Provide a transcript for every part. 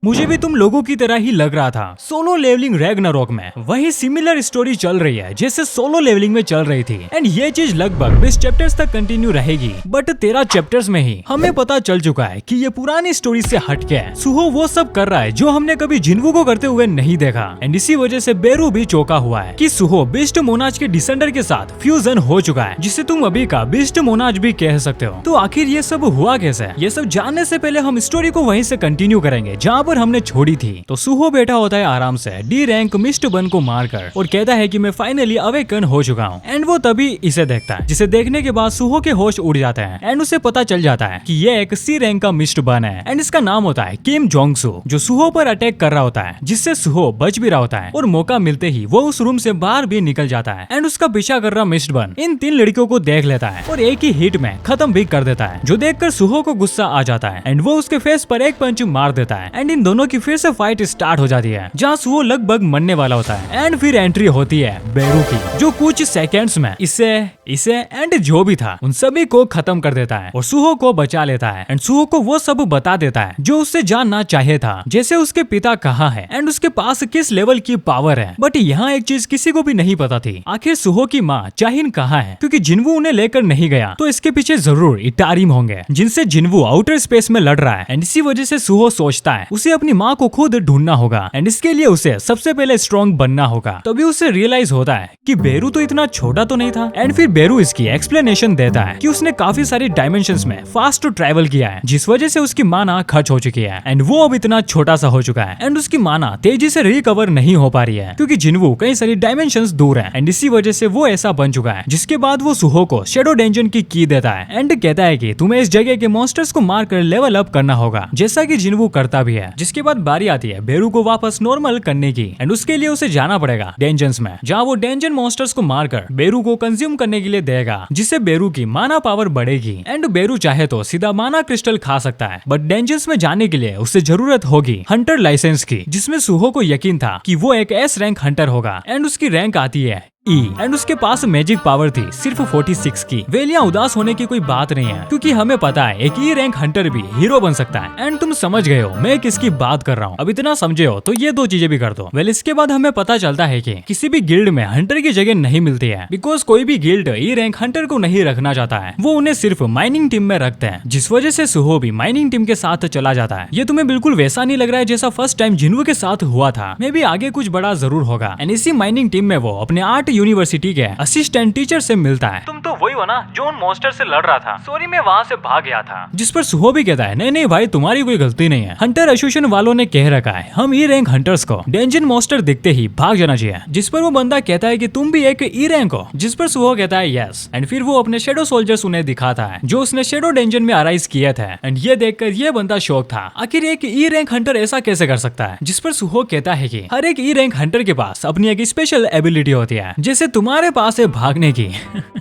मुझे भी तुम लोगों की तरह ही लग रहा था। सोलो लेवलिंग रैग्नारोक में वही सिमिलर स्टोरी चल रही है जैसे सोलो लेवलिंग में चल रही थी, एंड ये चीज लगभग 20 चैप्टर्स तक कंटिन्यू रहेगी। बट 13 चैप्टर्स में ही हमें पता चल चुका है कि ये पुरानी स्टोरी से हटके है। सुहो वो सब कर रहा है जो हमने कभी जिन्वू को करते हुए नहीं देखा, एंड इसी वजह से बेरू भी चौंका हुआ है कि सुहो बीस्ट मोनाज के डिसेंडर के साथ फ्यूजन हो चुका है, जिसे तुम अभी का बीस्ट मोनाज भी कह सकते हो। तो आखिर ये सब हुआ कैसे? ये सब जानने से पहले हम स्टोरी को वहीं से कंटिन्यू करेंगे जहाँ पर हमने छोड़ी थी। तो सुहो बैठा होता है आराम से डी रैंक मिस्ट बन को मारकर और कहता है कि मैं फाइनली अवेकन हो चुका हूँ। एंड वो तभी इसे देखता है, जिसे देखने के बाद सुहो के होश उड़ जाते हैं एंड उसे पता चल जाता है कि ये एक सी रैंक का मिस्ट बन है एंड इसका नाम होता है किम जोंग सू, जो सुहो पर अटैक कर रहा होता है, जिससे सुहो बच भी रहा होता है और मौका मिलते ही वो उस रूम से बाहर भी निकल जाता है। एंड उसका पीछा कर रहा मिस्ट बन इन 3 लड़कियों को देख लेता है और एक ही हिट में खत्म भी कर देता है, जो देखकर सुहो को गुस्सा आ जाता है एंड वो उसके फेस पर एक पंच मार देता है। एंड इन दोनों की फिर से फाइट स्टार्ट हो जाती है जहाँ सुहो लगभग मरने वाला होता है। एंड फिर एंट्री होती है बेरू की, जो कुछ सेकेंड्स में इसे एंड जो भी था उन सभी को खत्म कर देता है और सुहो को बचा लेता है। एंड सुहो को वो सब बता देता है जो उससे जानना चाहे था, जैसे उसके पिता कहाँ है एंड उसके पास किस लेवल की पावर है। बट यहाँ एक चीज किसी को भी नहीं पता थी, आखिर सुहो की माँ चाहिन कहाँ है, क्योंकि जिन्वू उन्हें लेकर नहीं गया तो इसके पीछे जरूर इटारिम होंगे जिनसे जिन्वू आउटर स्पेस में लड़ रहा है। एंड इसी वजह से सुहो सोचता है उसे अपनी माँ को खुद ढूंढना होगा एंड इसके लिए उसे सबसे पहले स्ट्रॉन्ग बनना होगा। तभी उसे रियलाइज होता है कि बेरू तो इतना छोटा तो नहीं था। एंड फिर बेरू इसकी एक्सप्लेनेशन देता है कि उसने काफी सारी डायमेंशंस में फास्ट ट्रैवल किया है, जिस वजह से उसकी माना खर्च हो चुकी है एंड वो अब इतना छोटा सा हो चुका है एंड उसकी माना तेजी से रिकवर नहीं हो पा रही है, क्योंकि जिन्वू कई सारी डायमेंशंस दूर है एंड इसी वजह से वो ऐसा बन चुका है। जिसके बाद वो सुहो को शैडो डेंजन की की देता है एंड कहता है कि तुम्हें इस जगह के मॉन्स्टर्स को मारकर लेवल अप करना होगा, जैसा कि जिन्वू करता भी है। जिसके बाद बारी आती है बेरू को वापस नॉर्मल करने की एंड उसके लिए उसे जाना पड़ेगा डेंजन्स में, जहाँ वो डेंजन मॉन्स्टर्स को मारकर बेरू को कंज्यूम करने के लिए देगा, जिससे बेरू की माना पावर बढ़ेगी। एंड बेरू चाहे तो सीधा माना क्रिस्टल खा सकता है, बट डेंजन्स में जाने के लिए उसे जरूरत होगी हंटर लाइसेंस की, जिसमें सुहो को यकीन था कि वो एक एस रैंक हंटर होगा एंड उसकी रैंक आती है ई एंड उसके पास मैजिक पावर थी सिर्फ 46 की। वेलियां उदास होने की कोई बात नहीं है, क्योंकि हमें पता है एक ई रैंक हंटर भी हीरो बन सकता है। एंड तुम समझ गए हो मैं किसकी बात कर रहा हूँ। अब इतना समझे हो तो ये 2 चीजें भी कर दो। वेल इसके बाद हमें पता चलता है कि किसी भी गिल्ड में हंटर की जगह नहीं मिलती है, बिकॉज कोई भी गिल्ड ई रैंक हंटर को नहीं रखना चाहता है, वो उन्हें सिर्फ माइनिंग टीम में रखते हैं, जिस वजह से सुहो भी माइनिंग टीम के साथ चला जाता है। ये तुम्हें बिल्कुल वैसा नहीं लग रहा है जैसा फर्स्ट टाइम जिन्वू के साथ हुआ था? मे भी आगे कुछ बड़ा जरूर होगा। एंड इसी माइनिंग टीम में वो अपने आर्ट यूनिवर्सिटी के असिस्टेंट टीचर से मिलता है। तुम तो वही हो ना जो उन मॉन्स्टर से लड़ रहा था? सॉरी मैं वहाँ से भाग गया था। जिस पर सुहो भी कहता है नहीं नहीं भाई तुम्हारी कोई गलती नहीं है, हंटर एसोसिएशन वालों ने कह रखा है हम ई रैंक हंटर्स को डेंजन मॉन्स्टर दिखते ही भाग जाना चाहिए। जिस पर वो बंदा कहता है कि तुम भी एक ई रैंक हो, जिस पर सुहो कहता है यस। एंड फिर वो अपने शेडो सोल्जर्स उन्हें दिखाता है जो उसने शेडो डेंजन में अराइज किए थे। एंड ये देखकर ये बंदा शौक था, आखिर एक ई रैंक हंटर ऐसा कैसे कर सकता है? जिस पर सुहो कहता है कि हर एक ई रैंक हंटर के पास अपनी एक स्पेशल एबिलिटी होती है, जैसे तुम्हारे पास है भागने की।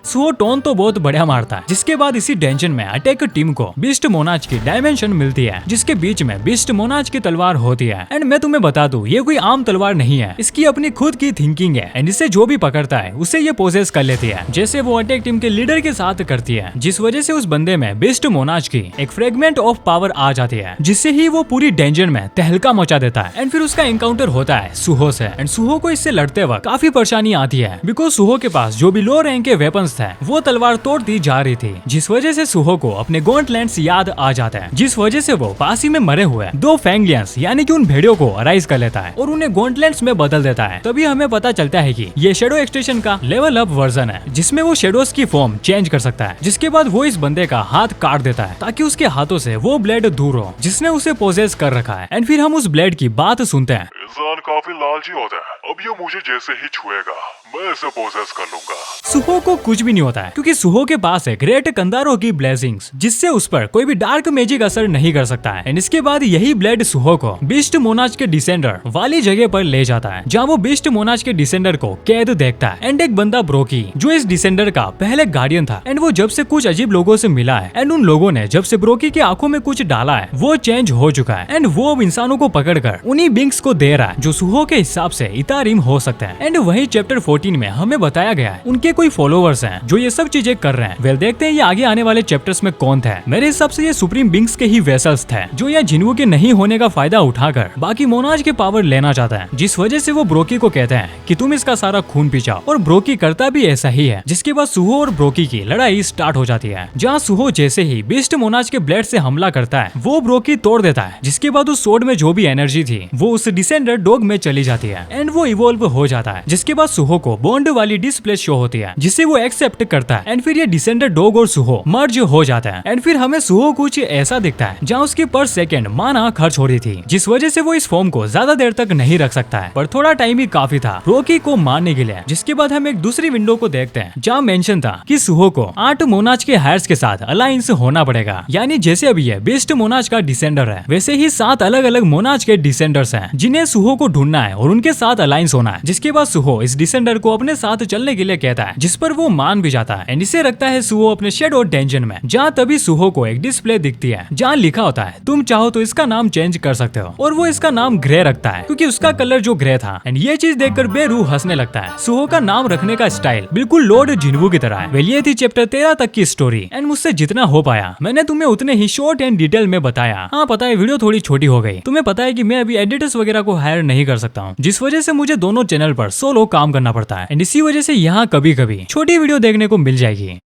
सुहो टोन तो बहुत बढ़िया मारता है। जिसके बाद इसी डेंजन में अटैक टीम को बीस्ट मोनाज की डायमेंशन मिलती है, जिसके बीच में बीस्ट मोनाज की तलवार होती है। एंड मैं तुम्हें बता दूं ये कोई आम तलवार नहीं है, इसकी अपनी खुद की थिंकिंग है एंड इसे जो भी पकड़ता है उसे ये पोजेस कर लेती है, जैसे वो अटैक टीम के लीडर के साथ करती है, जिस वजह से उस बंदे में बीस्ट मोनाज की एक फ्रेगमेंट ऑफ पावर आ जाती है, जिससे ही वो पूरी डेंजन में तहलका मचा देता है। एंड फिर उसका एनकाउंटर होता है सुहो से एंड सुहो को इससे लड़ते वक्त काफी परेशानी आती है, बिकॉज सुहो के पास जो भी लो रैंक के वेपन्स थे वो तलवार तोड़ दी जा रही थी, जिस वजह से सुहो को अपने गॉन्टलैंड्स याद आ जाते हैं, जिस वजह से वो पास ही में मरे हुए 2 फैंगलियंस यानी कि उन भेड़ियों को अराइज कर लेता है और उन्हें गॉन्टलैंड्स में बदल देता है। तभी हमें पता चलता है कि ये शेडो एक्सटेंशन का लेवल अप वर्जन है, जिसमें वो शेडोज की फॉर्म चेंज कर सकता है। जिसके बाद वो इस बंदे का हाथ काट देता है ताकि उसके हाथों से वो ब्लेड दूर हो जिसने उसे पोजेस कर रखा है। एंड फिर हम उस ब्लेड की बात सुनते हैं। इंसान काफी लालची होता है, अब ये मुझे जैसे ही छुएगा मैं इसे पोजेस कर लूंगा। सुहो को कुछ भी नहीं होता है, क्योंकि सुहो के पास है ग्रेट कंदारो की ब्लेसिंग्स, जिससे उस पर कोई भी डार्क मैजिक असर नहीं कर सकता है। एंड इसके बाद यही ब्लेड सुहो को बीस्ट मोनाज के डिसेंडर वाली जगह पर ले जाता है, जहाँ वो बीस्ट मोनाज के डिसेंडर को कैद देखता है। एंड एक बंदा ब्रोकी जो इस डिसेंडर का पहले गार्डियन था, एंड वो जब से कुछ अजीब लोगों से मिला है एंड उन लोगों ने जब से ब्रोकी की आंखों में कुछ डाला है वो चेंज हो चुका है। एंड वो अब इंसानों को पकड़कर उन्हीं बिंग्स को दे रहा है जो सुहो के हिसाब से इतारिम हो सकते हैं। एंड वही चैप्टर 14 में हमें बताया गया है उनके कोई फॉलोवर्स हैं जो ये सब चीजें कर रहे हैं। वेल देखते हैं ये आगे आने वाले चैप्टर्स में कौन थे। मेरे हिसाब से ये सुप्रीम बिंग्स के ही वेसल्स थे जो यहाँ जिन्वू के नहीं होने का फायदा उठाकर बाकी मोनाज के पावर लेना चाहता है, जिस वजह से वो ब्रोकी को कहते हैं कि तुम इसका सारा खून पी जाओ। और ब्रोकी करता भी ऐसा ही है, जिसके बाद सुहो और ब्रोकी की लड़ाई स्टार्ट हो जाती है, जहाँ सुहो जैसे ही बीस्ट मोनाज के ब्लेड से हमला करता है वो ब्रोकी तोड़ देता है, जिसके बाद उस सोड में जो भी एनर्जी थी वो उस डिसेंडर डॉग में चली जाती है एंड वो इवॉल्व हो जाता है। जिसके बाद सुहो को बॉन्ड वाली डिस्प्ले शो होती है जिसे वो एक्सेप्ट करता है एंड फिर ये डिसेंडर डॉग और सुहो मर्ज हो जाता है। एंड फिर हमें सुहो कुछ ऐसा दिखता है जहाँ उसकी पर सेकंड माना खर्च हो रही थी, जिस वजह से वो इस फॉर्म को ज्यादा देर तक नहीं रख सकता है, पर थोड़ा टाइम ही काफी था ब्रोकी को मारने के लिए। जिसके बाद हम एक दूसरी विंडो को देखते हैं जहाँ मेंशन था कि सुहो को 8 मोनाज के हायर्स के साथ अलायंस होना पड़ेगा, यानी जैसे अभी ये बेस्ट मोनाज का डिसेंडर है वैसे ही 7 अलग अलग मोनाज के डिसेंडर्स हैं जिन्हें सुहो को ढूंढना है और उनके साथ अलायंस होना है। जिसके बाद सुहो इस डिसेंडर को अपने साथ चलने के लिए कहता है, जिस पर वो मान भी जाता है एंड इसे रखता है सुहो अपने शेडो डेंजन में, जहाँ तभी सुहो को एक डिस्प्ले दिखती है जहाँ लिखा होता है तुम चाहो तो इसका नाम चेंज कर सकते हो, और वो इसका नाम ग्रे रखता है क्योंकि उसका कलर जो ग्रे था। एंड ये चीज देखकर बेरू हंसने लगता है। सुहो का नाम रखने का स्टाइल बिल्कुल लॉर्ड जिन्वू की तरह है। वेल ये थी चैप्टर 13 तक की स्टोरी एंड मुझसे जितना हो पाया मैंने तुम्हें उतने ही शॉर्ट एंड डिटेल में बताया। हाँ पता है वीडियो थोड़ी छोटी हो गई, तुम्हें पता है कि मैं अभी एडिटर्स वगैरह को हायर नहीं कर सकता हूँ, जिस वजह से मुझे दोनों चैनल पर सोलो काम करना पड़ता है एंड इसी वजह से यहाँ कभी कभी छोटी वीडियो देखने को मिल जाएगी।